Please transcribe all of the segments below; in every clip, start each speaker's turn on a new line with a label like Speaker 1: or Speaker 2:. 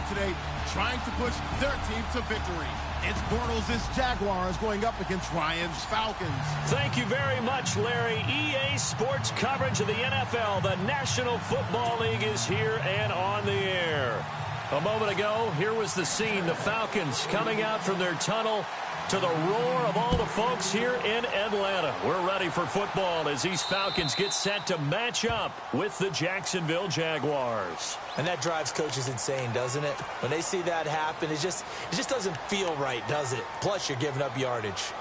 Speaker 1: field today, trying to push their team to victory. It's Bortles' Jaguars going up against Ryan's Falcons.
Speaker 2: Thank you very much, Larry. EA Sports coverage of the NFL. The National Football League is here and on the air. A moment ago, here was the scene. The Falcons coming out from their tunnel to the roar of all the folks here in Atlanta. We're ready for football as these Falcons get set to match up with the Jacksonville Jaguars.
Speaker 3: And that drives coaches insane, doesn't it? When they see that happen, it just doesn't feel right, does it? Plus, you're giving up yardage.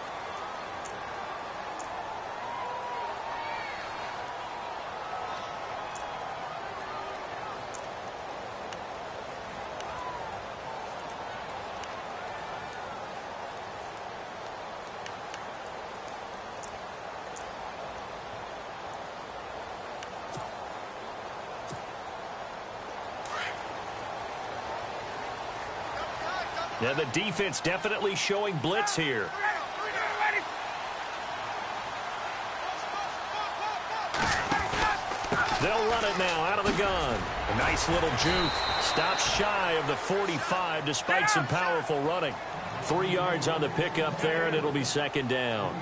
Speaker 2: Yeah, the defense definitely showing blitz here. They'll run it now out of the gun. A nice little juke. Stops shy of the 45 despite some powerful running. 3 yards on the pickup there, and it'll be second down.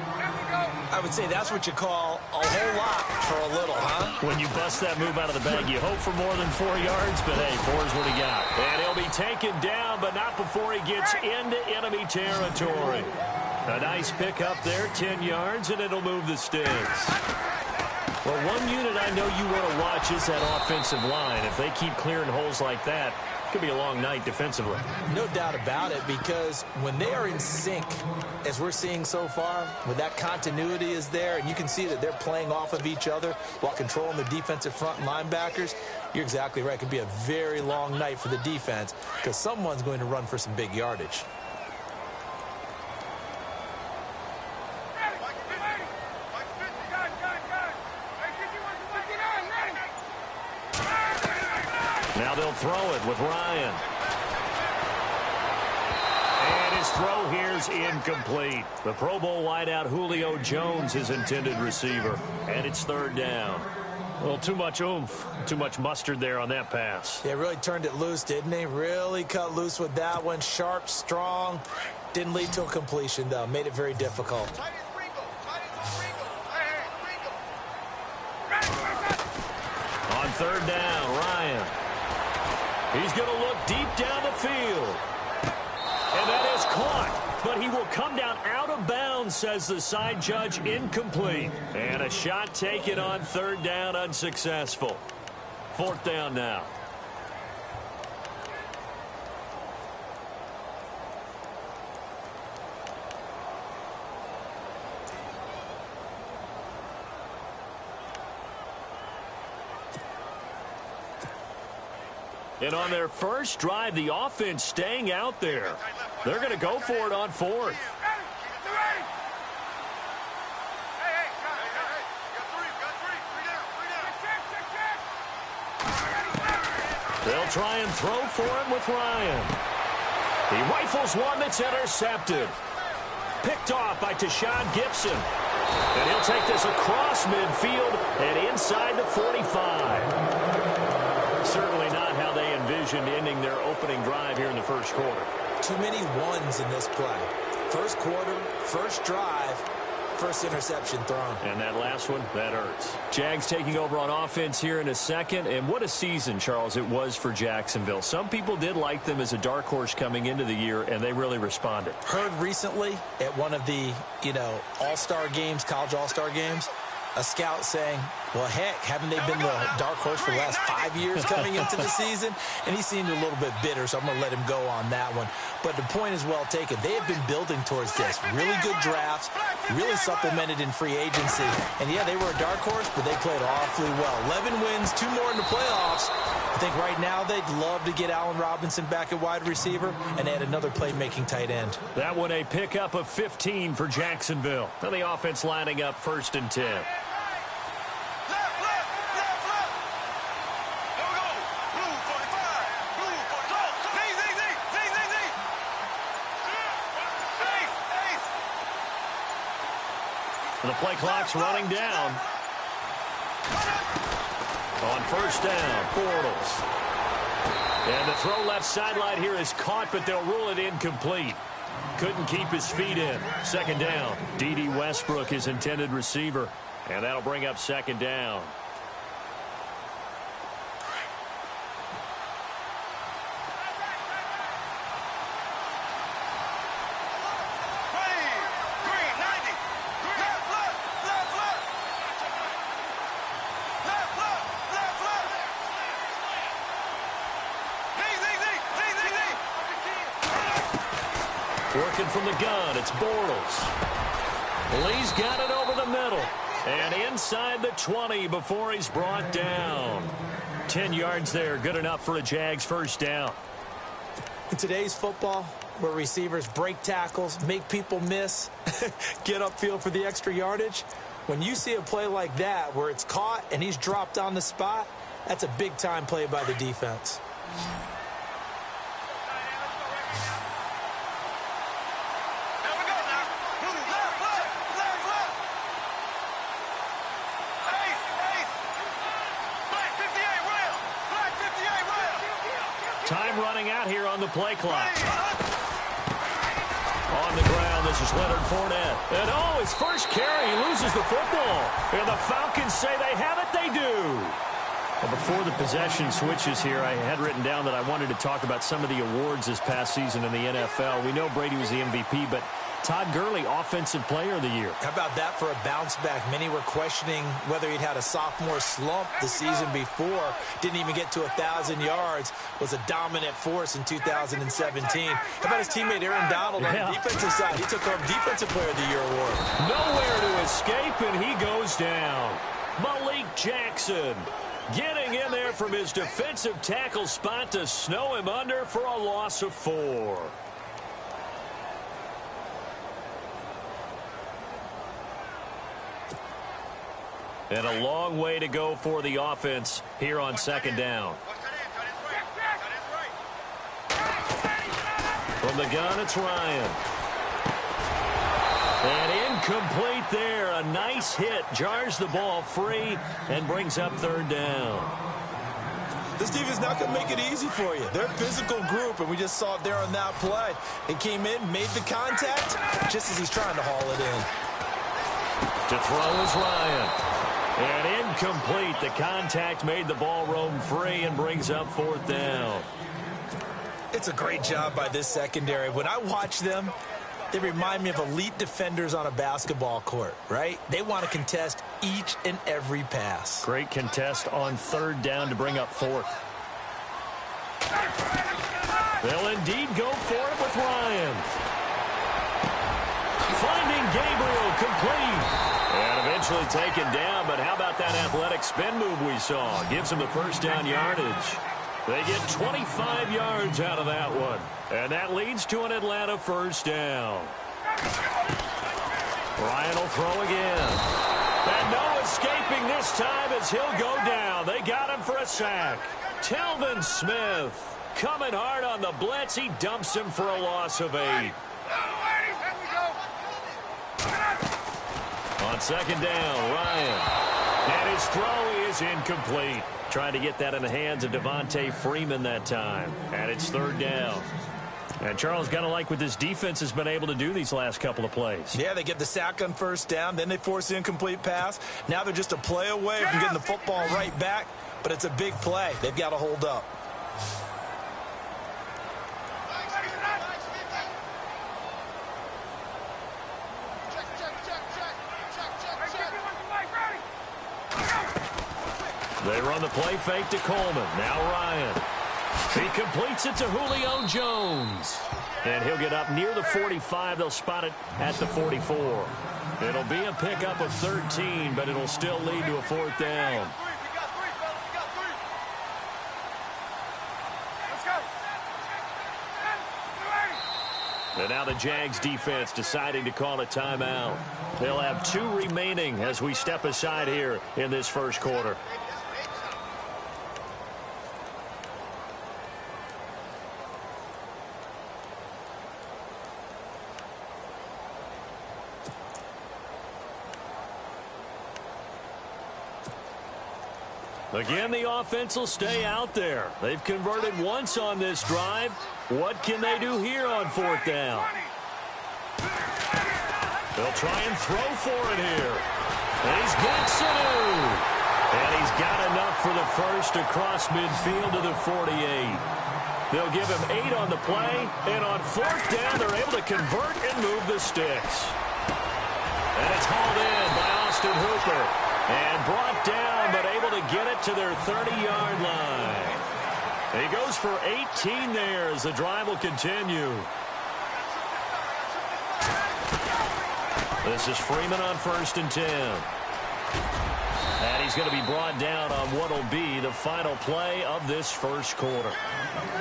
Speaker 3: I would say that's what you call a whole lot for a little, huh?
Speaker 2: When you bust that move out of the bag, you hope for more than 4 yards, but hey, 4 is what he got. And he'll be taken down, but not before he gets into enemy territory. A nice pickup there, 10 yards, and it'll move the sticks. Well, one unit I know you want to watch is that offensive line. If they keep clearing holes like that, it could be a long night defensively.
Speaker 3: No doubt about it, because when they are in sync, as we're seeing so far, when that continuity is there, and you can see that they're playing off of each other while controlling the defensive front and linebackers, you're exactly right. It could be a very long night for the defense because someone's going to run for some big yardage.
Speaker 2: Now they'll throw it with Ryan. And his throw here's incomplete. The Pro Bowl wideout Julio Jones, his intended receiver. And it's third down. Well, too much oomph, too much mustard there on that pass.
Speaker 3: Yeah, really turned it loose, didn't he? Really cut loose with that one. Sharp, strong. Didn't lead to a completion, though. Made it very difficult.
Speaker 2: On third down, Ryan. He's going to look deep down the field. And that is caught. But he will come down out of bounds, says the side judge, incomplete. And a shot taken on third down, unsuccessful. Fourth down now. And on their first drive, the offense staying out there. They're going to go for it on fourth. They'll try and throw for it with Ryan. He rifles one that's intercepted. Picked off by Tashawn Gibson. And he'll take this across midfield and inside the 45. Certainly not how they envisioned ending their opening drive here in the first quarter.
Speaker 3: Too many ones in this play. First quarter, first drive, first interception thrown.
Speaker 2: And that last one, that hurts. Jags taking over on offense here in a second. And what a season, Charles, it was for Jacksonville. Some people did like them as a dark horse coming into the year, and they really responded.
Speaker 3: Heard recently at one of the, all-star games, college all-star games, a scout saying, well, heck, haven't they been the dark horse for the last 5 years coming into the season? And he seemed a little bit bitter, so I'm going to let him go on that one. But the point is well taken. They have been building towards this. Really good drafts, really supplemented in free agency. And, yeah, they were a dark horse, but they played awfully well. 11 wins, 2 more in the playoffs. I think right now they'd love to get Allen Robinson back at wide receiver and add another playmaking tight end.
Speaker 2: That one a pickup of 15 for Jacksonville. And the offense lining up 1st and 10. The play clock's running down. On 1st down, Bortles. And the throw left sideline here is caught, but they'll rule it incomplete. Couldn't keep his feet in. Second down. D.D. Westbrook, his intended receiver. And that'll bring up second down. Working from the gun, it's Bortles. Lee's got it over the middle. And inside the 20 before he's brought down. 10 yards there, good enough for a Jags first down.
Speaker 3: In today's football, where receivers break tackles, make people miss, get upfield for the extra yardage, when you see a play like that where it's caught and he's dropped on the spot, that's a big-time play by the defense.
Speaker 2: Time running out here on the play clock. On the ground, this is Leonard Fournette. And his first carry, he loses the football. And the Falcons say they have it, they do. Well, before the possession switches here, I had written down that I wanted to talk about some of the awards this past season in the NFL. We know Brady was the MVP, but Todd Gurley, Offensive Player of the Year.
Speaker 3: How about that for a bounce back? Many were questioning whether he'd had a sophomore slump the season before. Didn't even get to 1,000 yards. Was a dominant force in 2017. How about his teammate Aaron Donald on the defensive side? He took home Defensive Player of the Year award.
Speaker 2: Nowhere to escape, and he goes down. Malik Jackson getting in there from his defensive tackle spot to snow him under for a loss of 4. And a long way to go for the offense here on second down. From the gun, it's Ryan. And incomplete there. A nice hit. Jars the ball free and brings up third down.
Speaker 3: This defense not going to make it easy for you. They're a physical group, and we just saw it there on that play. They came in, made the contact, just as he's trying to haul it in.
Speaker 2: To throw is Ryan. And incomplete. The contact made the ball roam free and brings up fourth down.
Speaker 3: It's a great job by this secondary. When I watch them, they remind me of elite defenders on a basketball court, right? They want to contest each and every pass.
Speaker 2: Great contest on third down to bring up fourth. They'll indeed go for it with Ryan. Finding Gabriel complete. And eventually taken down, but how about that athletic spin move we saw? Gives him the first down yardage. They get 25 yards out of that one. And that leads to an Atlanta first down. Ryan will throw again. And no escaping this time as he'll go down. They got him for a sack. Telvin Smith coming hard on the blitz. He dumps him for a loss of 8. On second down, Ryan. And his throw is incomplete. Trying to get that in the hands of Devontae Freeman that time. And it's third down. And Charles, got to like what this defense has been able to do these last couple of plays.
Speaker 3: Yeah, they get the sack on first down. Then they force the incomplete pass. Now they're just a play away from getting the football right back. But it's a big play. They've got to hold up.
Speaker 2: They run the play fake to Coleman. Now Ryan. He completes it to Julio Jones. And he'll get up near the 45. They'll spot it at the 44. It'll be a pickup of 13, but it'll still lead to a fourth down. And now the Jags defense deciding to call a timeout. They'll have 2 remaining as we step aside here in this first quarter. Again, the offense will stay out there. They've converted once on this drive. What can they do here on 4th down? They'll try and throw for it here. And he's got Sanu. And he's got enough for the first across midfield to the 48. They'll give him 8 on the play. And on 4th down, they're able to convert and move the sticks. And it's hauled in by Austin Hooper. And brought down, but able to get it to their 30-yard line. He goes for 18 there as the drive will continue. This is Freeman on 1st and 10. And he's going to be brought down on what will be the final play of this first quarter.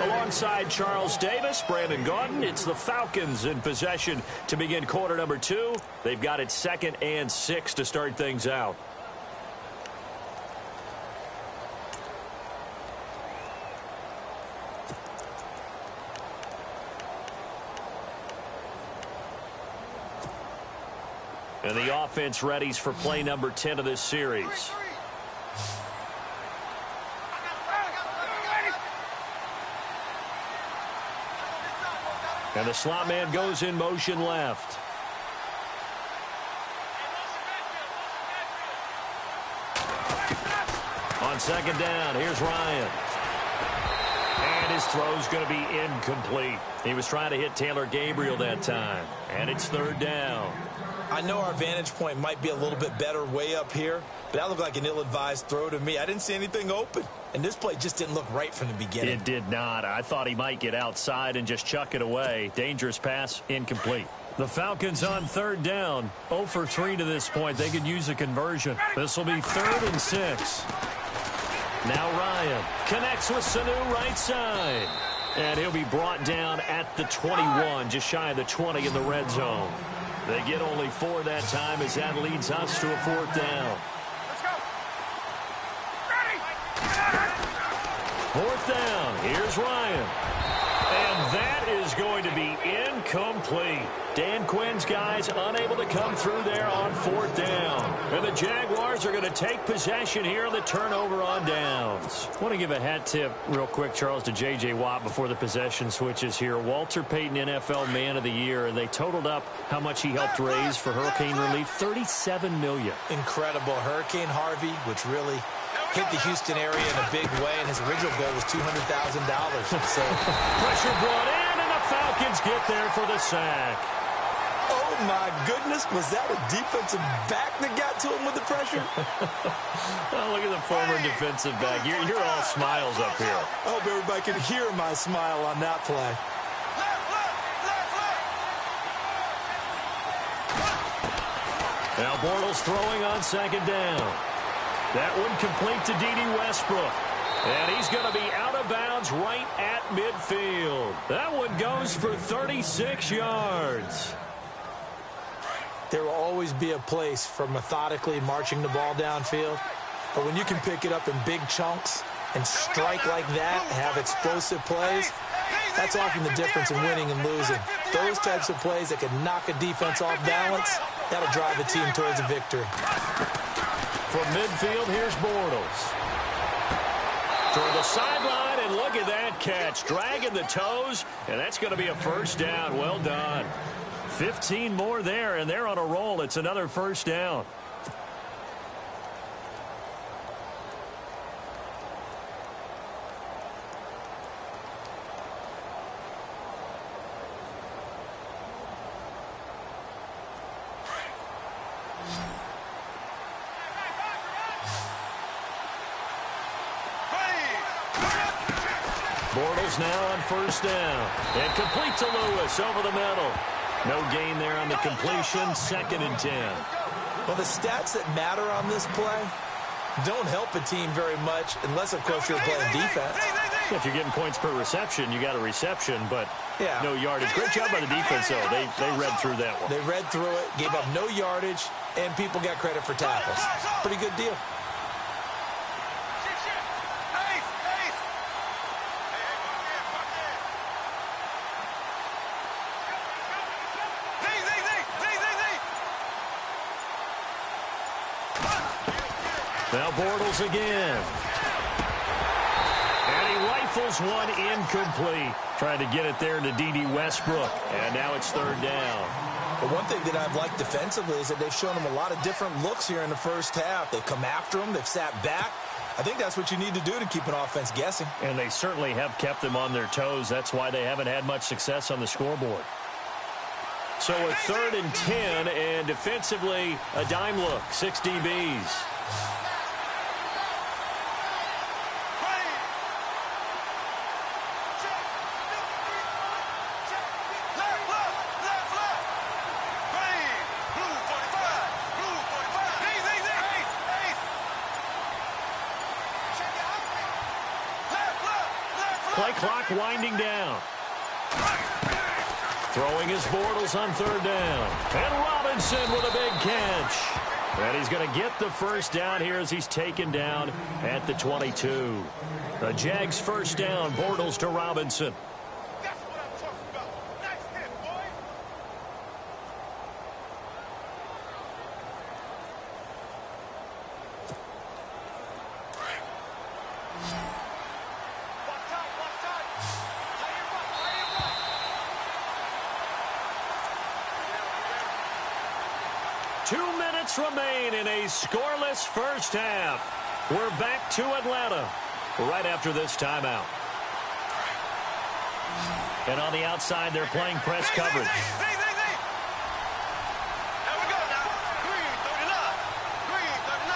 Speaker 2: Alongside Charles Davis, Brandon Gaudin, it's the Falcons in possession to begin quarter number 2. They've got it 2nd and 6 to start things out. And the offense readies for play number 10 of this series. And the slot man goes in motion left. On 2nd down, here's Ryan. And his throw's going to be incomplete. He was trying to hit Taylor Gabriel that time. And it's 3rd down.
Speaker 3: I know our vantage point might be a little bit better way up here, but that looked like an ill-advised throw to me. I didn't see anything open, and this play just didn't look right from the beginning.
Speaker 2: It did not. I thought he might get outside and just chuck it away. Dangerous pass, incomplete. The Falcons on 3rd down. 0 for 3 to this point. They could use a conversion. This will be 3rd and 6. Now Ryan connects with Sanu right side. And he'll be brought down at the 21, just shy of the 20 in the red zone. They get only 4 that time as that leads us to a 4th down.
Speaker 4: Let's go. Ready.
Speaker 2: 4th down. Here's Ryan. And that is going to be incomplete. Dan Quinn's guys unable to come through there on 4th down. And the Jaguars are going to take possession here on the turnover on downs. I want to give a hat tip real quick, Charles, to J.J. Watt before the possession switches here. Walter Payton, NFL Man of the Year, and they totaled up how much he helped raise for hurricane relief, $37 million.
Speaker 3: Incredible. Hurricane Harvey, which really hit the Houston area in a big way, and his original goal was $200,000. So
Speaker 2: pressure brought in, and the Falcons get there for the sack.
Speaker 3: Oh, my goodness. Was that a defensive back that got to him with the pressure?
Speaker 2: Oh, look at the former defensive back. You're all smiles up here.
Speaker 3: I hope everybody can hear my smile on that play.
Speaker 2: Now Bortles throwing on 2nd down. That one complete to D.D. Westbrook. And he's going to be out of bounds right at midfield. That one goes for 36 yards.
Speaker 3: There will always be a place for methodically marching the ball downfield. But when you can pick it up in big chunks and strike like that, have explosive plays, that's often the difference in winning and losing. Those types of plays that can knock a defense off balance, that'll drive a team towards a victory.
Speaker 2: From midfield, here's Bortles. Toward the sideline, and look at that catch. Dragging the toes, and that's going to be a 1st down. Well done. 15 more there, and they're on a roll. It's another 1st down. Bortles now on 1st down. And complete to Lewis over the middle. No gain there on the completion. 2nd and 10.
Speaker 3: Well, the stats that matter on this play don't help a team very much unless, of course, you're playing defense.
Speaker 2: If you're getting points per reception, you got a reception, but no yardage. Great job by the defense, though. They read through that one.
Speaker 3: They read through it, gave up no yardage, and people got credit for tackles. Pretty good deal.
Speaker 2: Now Bortles again. rifles one incomplete. Trying to get it there to D.D. Westbrook. And now it's third down.
Speaker 3: The one thing that I've liked defensively is that they've shown them a lot of different looks here in the first half. They've come after them. They've sat back. I think that's what you need to do to keep an offense guessing.
Speaker 2: And they certainly have kept them on their toes. That's why they haven't had much success on the scoreboard. So a 3rd and 10, and defensively, a dime look, 6 DBs. Play clock winding down. Throwing his Bortles on 3rd down. And Robinson with a big catch. And he's going to get the first down here as he's taken down at the 22. The Jags first down, Bortles to Robinson.
Speaker 4: That's what I'm talking about. Nice hit, boy. Watch out, watch out. Play it right, play it right.
Speaker 2: 2 minutes remain in a scoreless first half. We're back to Atlanta right after this timeout. And on the outside, they're playing press coverage.
Speaker 4: There we go now. Green 39. Green 39.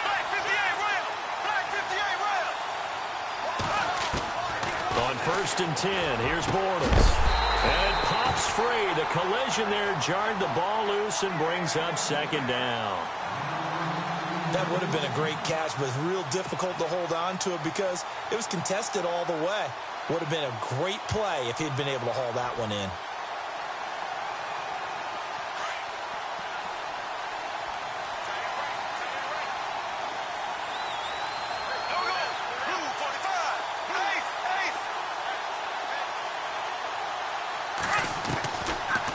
Speaker 4: Black 58 rail. Black 58 rail.
Speaker 2: On 1st and 10, here's Bortles. And it pops free. The collision there jarred the ball loose and brings up 2nd down.
Speaker 3: That would have been a great catch, but it's real difficult to hold on to it because it was contested all the way. Would have been a great play if he'd been able to haul that one in.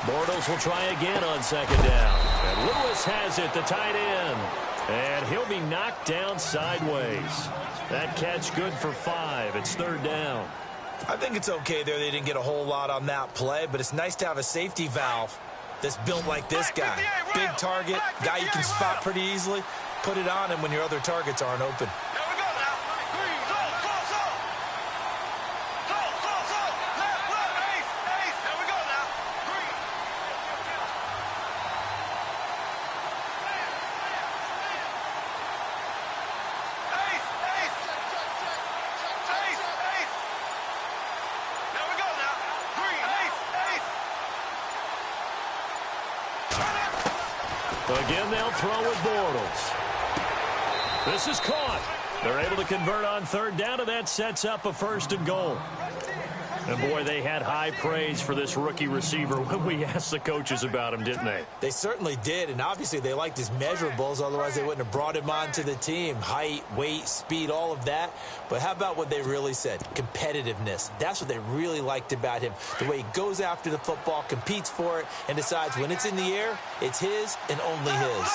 Speaker 2: Bortles will try again on 2nd down. And Lewis has it, the tight end. And he'll be knocked down sideways. That catch good for 5. It's 3rd down.
Speaker 3: I think it's okay there. They didn't get a whole lot on that play, but it's nice to have a safety valve that's built like this guy. Big target, guy you can spot pretty easily. Put it on him when your other targets aren't open.
Speaker 4: There we go now. Green, zone, zone, zone. Zone, zone, zone. Left, left, ace, ace. There we go now. Green. Ace, ace. Ace, ace. There we go now. Green, ace, ace.
Speaker 2: Again, they'll throw with Bortles. This is caught. They're able to convert on 3rd down, and that sets up a 1st and goal. And, boy, they had high praise for this rookie receiver when we asked the coaches about him, didn't they?
Speaker 3: They certainly did, and obviously they liked his measurables. Otherwise, they wouldn't have brought him onto the team. Height, weight, speed, all of that. But how about what they really said? Competitiveness. That's what they really liked about him. The way he goes after the football, competes for it, and decides when it's in the air, it's his and only his.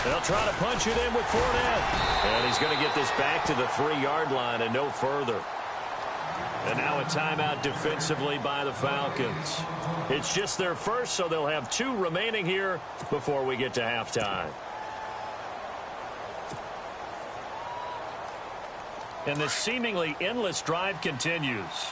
Speaker 2: They'll try to punch it in with Fournette. And he's going to get this back to the 3-yard line and no further. And now a timeout defensively by the Falcons. It's just their first, so they'll have 2 remaining here before we get to halftime. And this seemingly endless drive continues.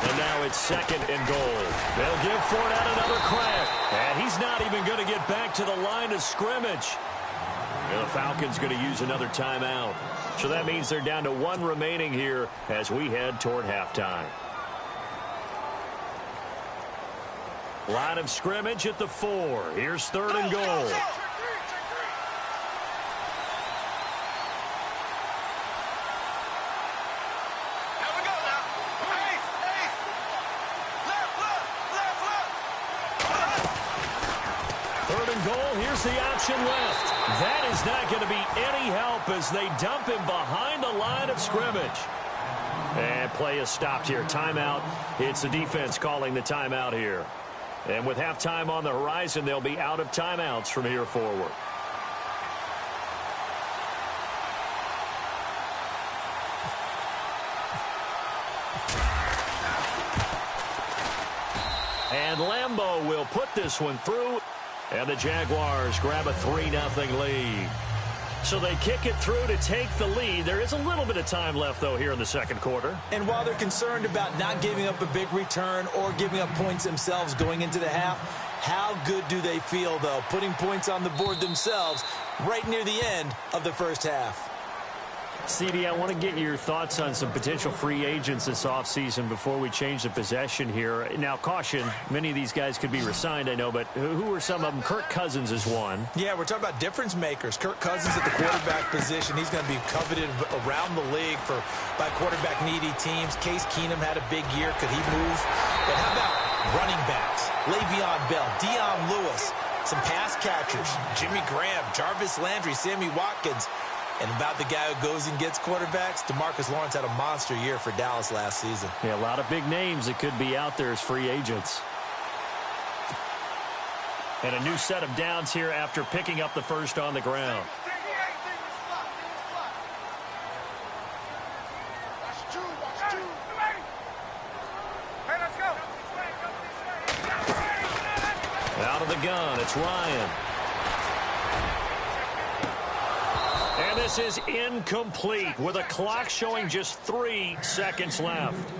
Speaker 2: And now it's 2nd and goal. They'll give Fournette another crack. And he's not even going to get back to the line of scrimmage. And the Falcons going to use another timeout. So that means they're down to 1 remaining here as we head toward halftime. Line of scrimmage at the 4. Here's 3rd and goal. goal. Here's the option left. That is not going to be any help as they dump him behind the line of scrimmage. And play is stopped here. Timeout. It's the defense calling the timeout here. And with halftime on the horizon, they'll be out of timeouts from here forward. And Lambeau will put this one through. And the Jaguars grab a 3-0 lead. So they kick it through to take the lead. There is a little bit of time left, though, here in the second quarter.
Speaker 3: And while they're concerned about not giving up a big return or giving up points themselves going into the half, how good do they feel, though, putting points on the board themselves right near the end of the first half?
Speaker 2: CD, I want to get your thoughts on some potential free agents this offseason before we change the possession here. Now, caution, many of these guys could be re-signed, I know, but who are some of them? Kirk Cousins is one.
Speaker 3: Yeah, we're talking about difference makers. Kirk Cousins at the quarterback position. He's going to be coveted around the league by quarterback-needy teams. Case Keenum had a big year. Could he move? But how about running backs? Le'Veon Bell, Dion Lewis, some pass catchers, Jimmy Graham, Jarvis Landry, Sammy Watkins. And about the guy who goes and gets quarterbacks, DeMarcus Lawrence had a monster year for Dallas last season.
Speaker 2: Yeah, a lot of big names that could be out there as free agents. And a new set of downs here after picking up the first on the ground. Out of the gun, it's Ryan. And this is incomplete with a clock showing just 3 seconds left.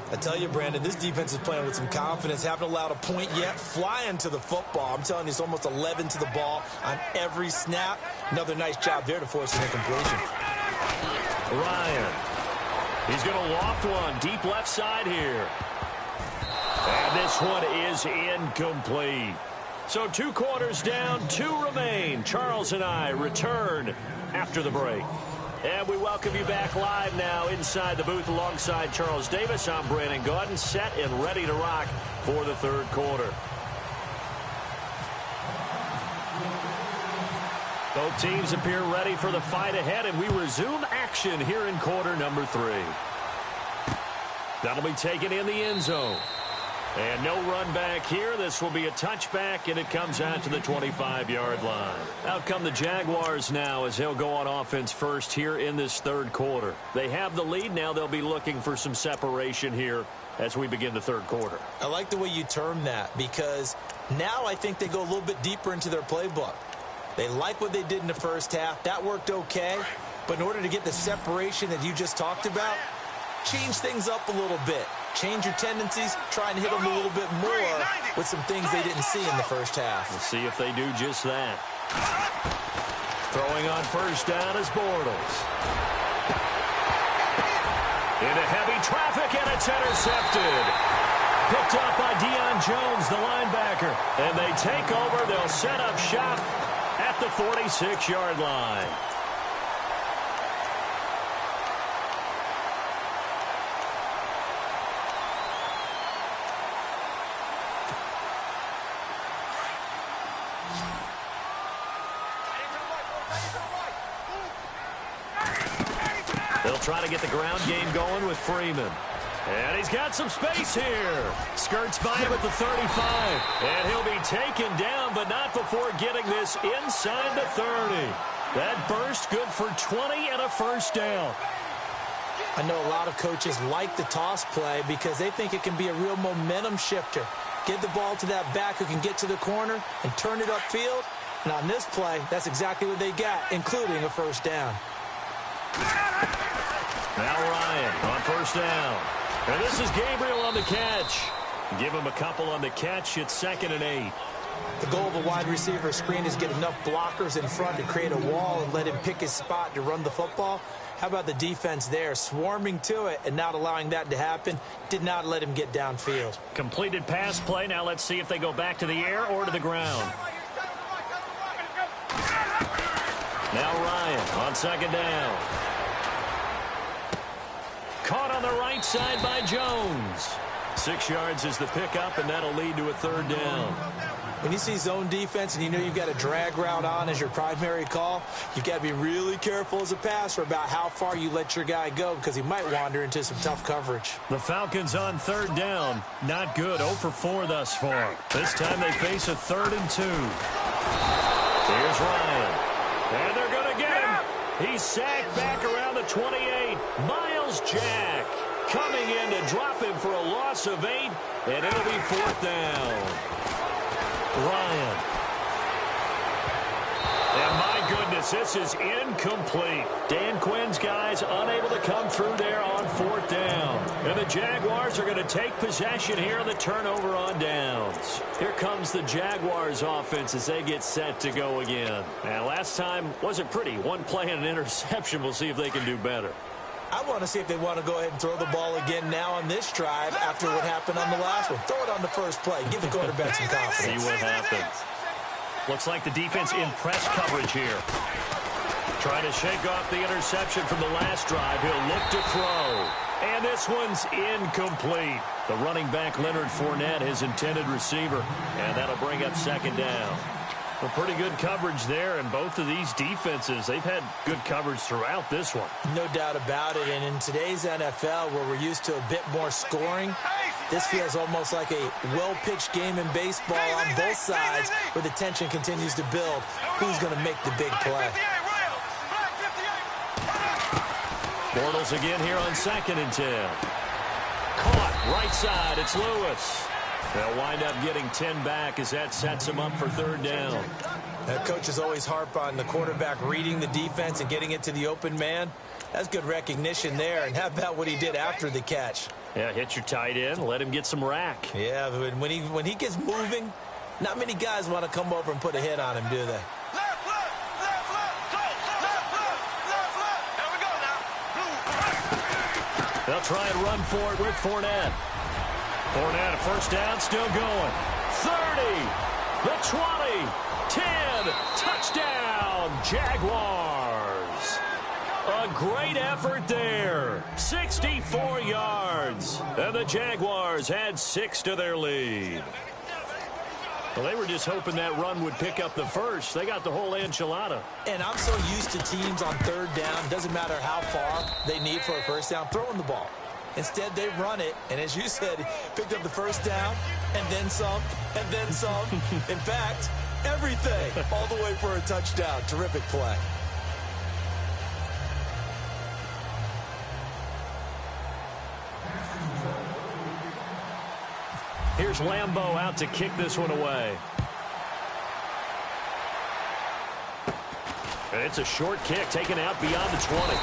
Speaker 3: I tell you, Brandon, this defense is playing with some confidence. Haven't allowed a point yet. Flying to the football. I'm telling you, it's almost 11 to the ball on every snap. Another nice job there to force an incompletion.
Speaker 2: Ryan. He's going to loft one deep left side here. And this one is incomplete. So 2 quarters down, 2 remain. Charles and I return after the break. And we welcome you back live now inside the booth alongside Charles Davis. I'm Brandon Gaudin, set and ready to rock for the third quarter. Both teams appear ready for the fight ahead, and we resume action here in quarter number 3. That'll be taken in the end zone. And no run back here. This will be a touchback, and it comes out to the 25-yard line. Out come the Jaguars now as they'll go on offense first here in this third quarter. They have the lead. Now they'll be looking for some separation here as we begin the third quarter.
Speaker 3: I like the way you term that because now I think they go a little bit deeper into their playbook. They like what they did in the first half. That worked okay. But in order to get the separation that you just talked about, change things up a little bit. Change your tendencies, try and hit them a little bit more with some things they didn't see in the first half.
Speaker 2: We'll see if they do just that. Throwing on first down is Bortles. Into heavy traffic, and it's intercepted. Picked up by Deion Jones, the linebacker. And they take over. They'll set up shop at the 46-yard line. They'll try to get the ground game going with Freeman. And he's got some space here. Skirts by him at the 35. And he'll be taken down, but not before getting this inside the 30. That burst good for 20 and a first down.
Speaker 3: I know a lot of coaches like the toss play because they think it can be a real momentum shifter. Get the ball to that back who can get to the corner and turn it upfield. And on this play, that's exactly what they got, including a first down.
Speaker 2: Now Ryan on first down. And this is Gabriel on the catch. Give him a couple on the catch. It's 2nd and 8.
Speaker 3: The goal of a wide receiver screen is get enough blockers in front to create a wall and let him pick his spot to run the football. How about the defense there, swarming to it and not allowing that to happen? Did not let him get downfield.
Speaker 2: Completed pass play. Now let's see if they go back to the air or to the ground. Now Ryan on 2nd down. Caught on the right side by Jones. 6 yards is the pickup, and that'll lead to a 3rd down.
Speaker 3: When you see zone defense and you know you've got a drag route on as your primary call, you've got to be really careful as a passer about how far you let your guy go because he might wander into some tough coverage.
Speaker 2: The Falcons on third down. Not good. 0 for 4 thus far. This time they face a 3rd and 2. Here's Ryan. And they're going to get him. He's sacked back around the 28. Miles Jack coming in to drop him for a loss of 8, and it'll be 4th down. Ryan. And my goodness, this is incomplete. Dan Quinn's guys unable to come through there on 4th down. And the Jaguars are going to take possession here on the turnover on downs. Here comes the Jaguars offense as they get set to go again. And last time wasn't pretty. One play and an interception. We'll see if they can do better.
Speaker 3: I want to see if they want to go ahead and throw the ball again now on this drive after what happened on the last one. Throw it on the first play. Give the quarterback some confidence.
Speaker 2: See what happens. Looks like the defense in press coverage here. Trying to shake off the interception from the last drive. He'll look to throw. And this one's incomplete. The running back, Leonard Fournette, his intended receiver. And that'll bring up 2nd down. Well, pretty good coverage there, and both of these defenses, they've had good coverage throughout this one.
Speaker 3: No doubt about it, and in today's NFL, where we're used to a bit more scoring, this feels almost like a well-pitched game in baseball on both sides, where the tension continues to build. Who's going to make the big play?
Speaker 2: Bortles again here on 2nd and 10. Caught, right side, it's Lewis. They'll wind up getting 10 back as that sets him up for 3rd down.
Speaker 3: That coach is always harp on the quarterback reading the defense and getting it to the open man. That's good recognition there. And how about what he did after the catch?
Speaker 2: Yeah, hit your tight end, let him get some rack.
Speaker 3: Yeah, but when he gets moving, not many guys want to come over and put a hit on him, do they?
Speaker 2: They'll try and run for it with Fournette. Fournette, a 1st down, still going. 30, the 20, 10, touchdown, Jaguars. A great effort there. 64 yards. And the Jaguars add 6 to their lead. Well, they were just hoping that run would pick up the first. They got the whole enchilada.
Speaker 3: And I'm so used to teams on 3rd down, doesn't matter how far they need for a 1st down, throwing the ball. Instead, they run it, and as you said, picked up the 1st down, and then some, and then some. In fact, everything, all the way for a touchdown. Terrific play.
Speaker 2: Here's Lambeau out to kick this one away. And it's a short kick taken out beyond the 20.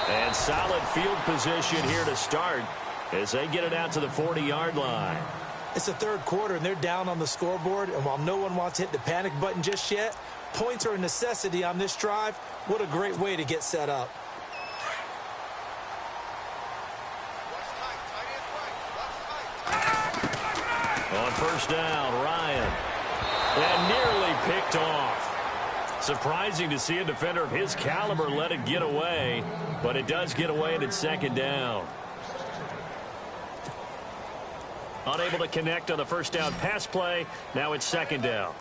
Speaker 2: And solid field position here to start as they get it out to the 40-yard line.
Speaker 3: It's the 3rd quarter, and they're down on the scoreboard. And while no one wants to hit the panic button just yet, points are a necessity on this drive. What a great way to get set up.
Speaker 2: On 1st down, Ryan. And nearly picked off. Surprising to see a defender of his caliber let it get away, but it does get away and it's 2nd down. Unable to connect on the 1st down pass play. Now it's 2nd down.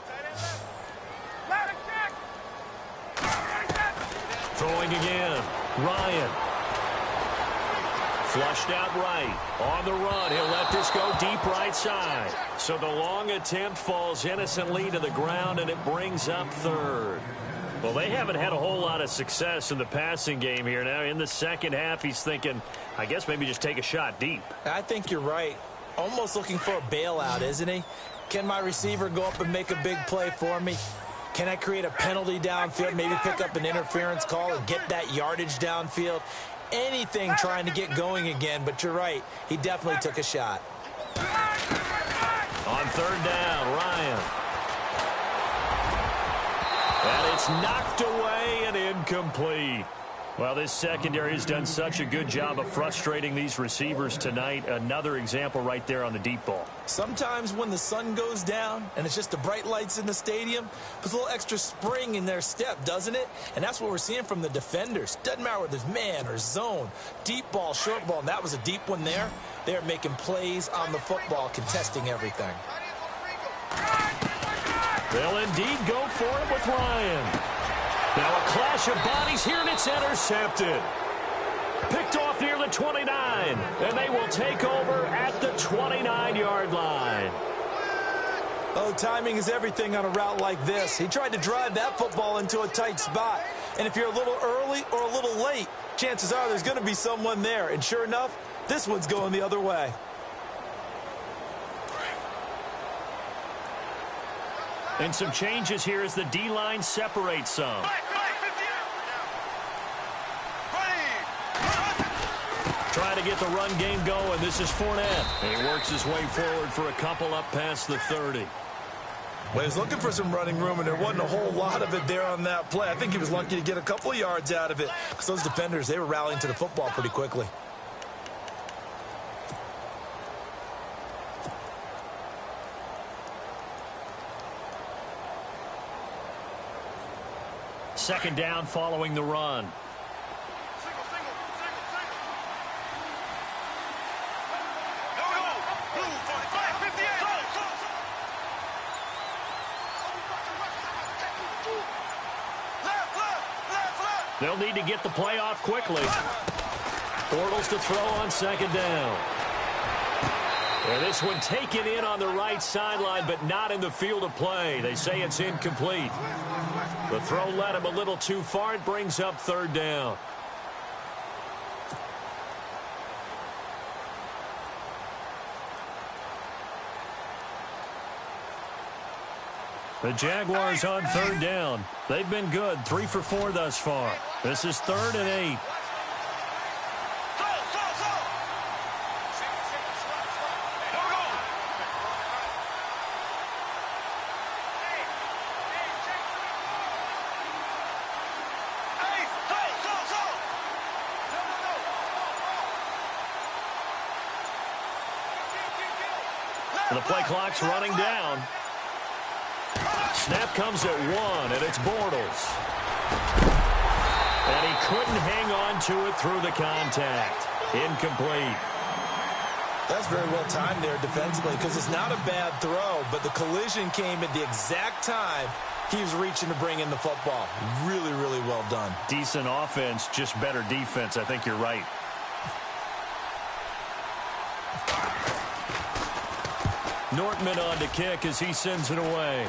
Speaker 2: Throwing again. Ryan. Flushed out right. On the run. He'll let this go deep right side. So the long attempt falls innocently to the ground, and it brings up 3rd. Well, they haven't had a whole lot of success in the passing game here. Now, in the 2nd half, he's thinking, I guess maybe just take a shot deep.
Speaker 3: I think you're right. Almost looking for a bailout, isn't he? Can my receiver go up and make a big play for me? Can I create a penalty downfield, maybe pick up an interference call and get that yardage downfield? Anything trying to get going again, but you're right. He definitely took a shot.
Speaker 2: On 3rd down, Ryan. And it's knocked away and incomplete. Well, this secondary has done such a good job of frustrating these receivers tonight. Another example right there on the deep ball.
Speaker 3: Sometimes when the sun goes down and it's just the bright lights in the stadium, puts a little extra spring in their step, doesn't it? And that's what we're seeing from the defenders. Doesn't matter whether it's man or zone, deep ball, short ball, and that was a deep one there. They're making plays on the football, contesting everything.
Speaker 2: They'll indeed go for it with Ryan. Now a clash of bodies here, and it's intercepted. Picked off near the 29, and they will take over at the 29-yard line.
Speaker 3: Oh, timing is everything on a route like this. He tried to drive that football into a tight spot. And if you're a little early or a little late, chances are there's going to be someone there. And sure enough, this one's going the other way.
Speaker 2: And some changes here as the D-line separates some. Trying to get the run game going. This is Fournette. And he works his way forward for a couple up past the 30.
Speaker 3: Well, he was looking for some running room, and there wasn't a whole lot of it there on that play. I think he was lucky to get a couple of yards out of it because those defenders, they were rallying to the football pretty quickly.
Speaker 2: Second down following the run. They'll need to get the play off quickly. Bortles to throw on second down. And this one taken in on the right sideline, but not in the field of play. They say it's incomplete. The throw led him a little too far. It brings up third down. The Jaguars on third down. They've been good, 3 for 4 thus far. This is 3rd and 8. And the play clock's running down. Snap comes at 1, and it's Bortles. And he couldn't hang on to it through the contact. Incomplete.
Speaker 3: That's very well timed there defensively because it's not a bad throw, but the collision came at the exact time he was reaching to bring in the football. Really, really well done.
Speaker 2: Decent offense, just better defense. I think you're right. Nortman on to kick as he sends it away.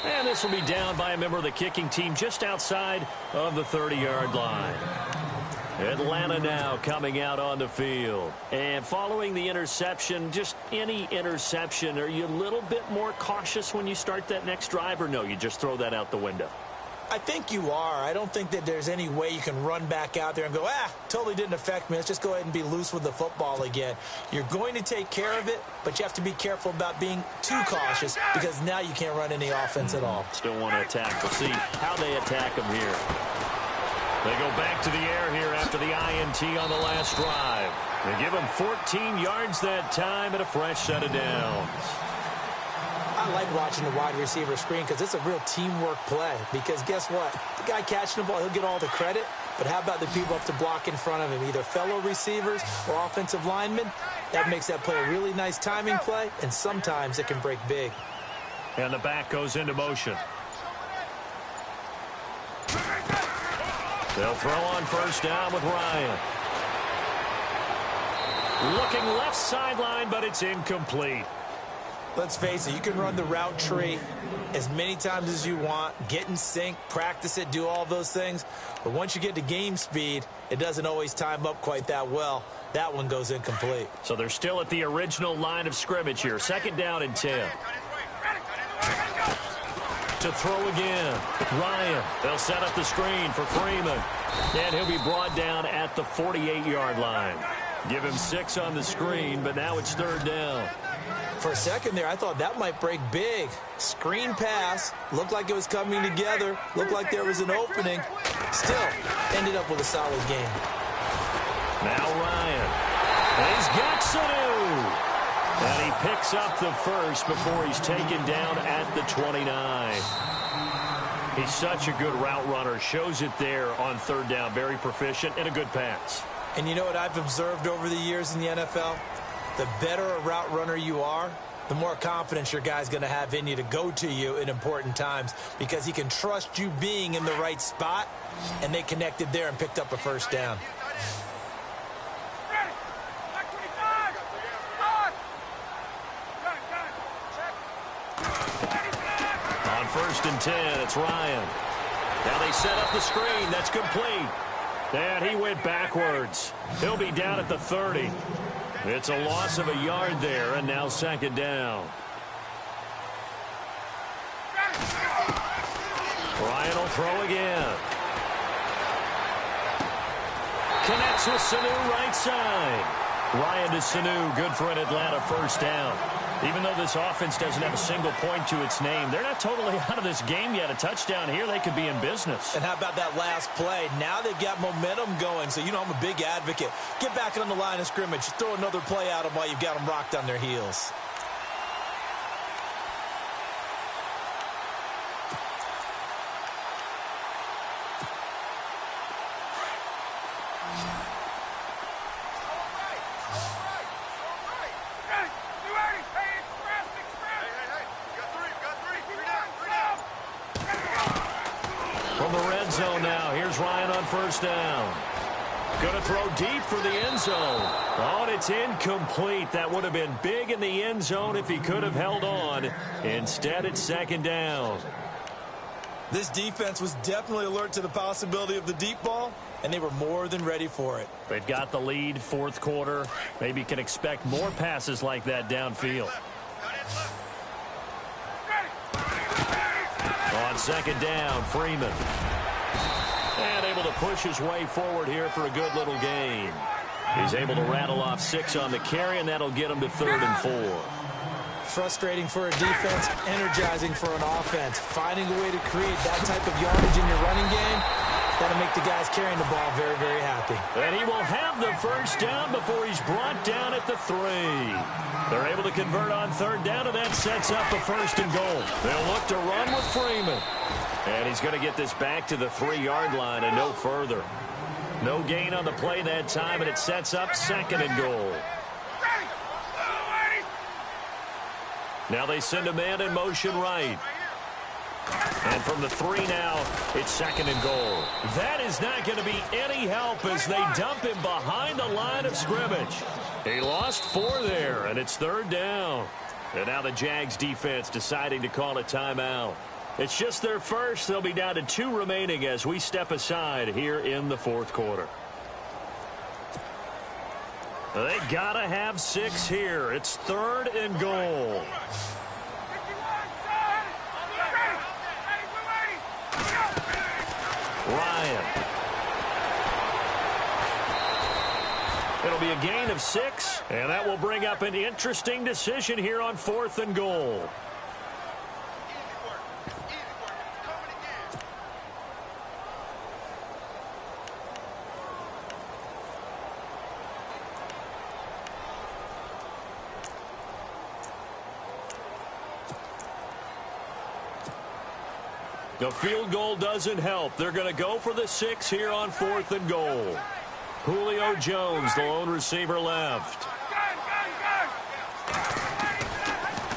Speaker 2: And this will be down by a member of the kicking team just outside of the 30-yard line. Atlanta now coming out on the field. And following the interception, just any interception, are you a little bit more cautious when you start that next drive, or no, you just throw that out the window?
Speaker 3: I think you are. I don't think that there's any way you can run back out there and go, totally didn't affect me. Let's just go ahead and be loose with the football again. You're going to take care of it, but you have to be careful about being too cautious because now you can't run any offense at all.
Speaker 2: Still want to attack. We'll see how they attack them here. They go back to the air here after the INT on the last drive. They give them 14 yards that time and a fresh set of downs.
Speaker 3: I like watching the wide receiver screen because it's a real teamwork play. Because guess what? The guy catching the ball, he'll get all the credit. But how about the people up to block in front of him, either fellow receivers or offensive linemen? That makes that play a really nice timing play, and sometimes it can break big.
Speaker 2: And the back goes into motion. They'll throw on first down with Ryan. Looking left sideline, but it's incomplete.
Speaker 3: Let's face it, you can run the route tree as many times as you want, get in sync, practice it, do all those things. But once you get to game speed, it doesn't always time up quite that well. That one goes incomplete.
Speaker 2: So they're still at the original line of scrimmage here. 2nd down and 10. To throw again. Ryan. They'll set up the screen for Freeman. And he'll be brought down at the 48-yard line. Give him 6 on the screen, but now it's 3rd down.
Speaker 3: For a second there, I thought that might break big. Screen pass. Looked like it was coming together. Looked like there was an opening. Still, ended up with a solid game.
Speaker 2: Now Ryan. And he's got Sanu. And he picks up the first before he's taken down at the 29. He's such a good route runner. Shows it there on 3rd down. Very proficient and a good pass.
Speaker 3: And you know what I've observed over the years in the NFL? The better a route runner you are, the more confidence your guy's going to have in you to go to you in important times because he can trust you being in the right spot, and they connected there and picked up a first down.
Speaker 2: On 1st and 10, it's Ryan. Now they set up the screen. That's complete. And he went backwards. He'll be down at the 30. It's a loss of a yard there, and now 2nd down. Ryan will throw again. Connects with Sanu right side. Ryan to Sanu, good for an Atlanta first down. Even though this offense doesn't have a single point to its name, they're not totally out of this game yet. A touchdown here, they could be in business.
Speaker 3: And how about that last play? Now they've got momentum going, so you know I'm a big advocate. Get back on the line of scrimmage. Throw another play at them while you've got them rocked on their heels.
Speaker 2: From the red zone now, here's Ryan on 1st down. Going to throw deep for the end zone. Oh, and it's incomplete. That would have been big in the end zone if he could have held on. Instead, it's 2nd down.
Speaker 3: This defense was definitely alert to the possibility of the deep ball, and they were more than ready for it.
Speaker 2: They've got the lead, 4th quarter. Maybe can expect more passes like that downfield. On 2nd down, Freeman. And able to push his way forward here for a good little gain. He's able to rattle off 6 on the carry, and that'll get him to 3rd and 4.
Speaker 3: Frustrating for a defense, energizing for an offense. Finding a way to create that type of yardage in your running game, that'll make the guys carrying the ball very, very happy.
Speaker 2: And he will have the first down before he's brought down at the 3. They're able to convert on 3rd down, and that sets up a 1st and goal. They'll look to run with Freeman. And he's going to get this back to the 3-yard line and no further. No gain on the play that time, and it sets up 2nd and goal. Now they send a man in motion right. And from the 3 now, it's 2nd and goal. That is not going to be any help as they dump him behind the line of scrimmage. He lost 4 there, and it's 3rd down. And now the Jags defense deciding to call a timeout. It's just their first. They'll be down to 2 remaining as we step aside here in the 4th quarter. They got to have 6 here. It's 3rd and goal. Ryan. It'll be a gain of 6, and that will bring up an interesting decision here on 4th and goal. The field goal doesn't help. They're going to go for the 6 here on 4th and goal. Julio Jones, the lone receiver left.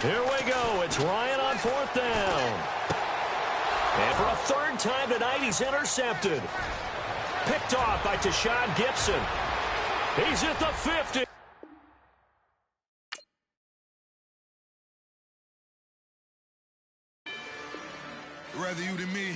Speaker 2: Here we go. It's Ryan on 4th down. And for a 3rd time tonight, he's intercepted. Picked off by Tashad Gibson. He's at the 50.
Speaker 1: Rather you than me.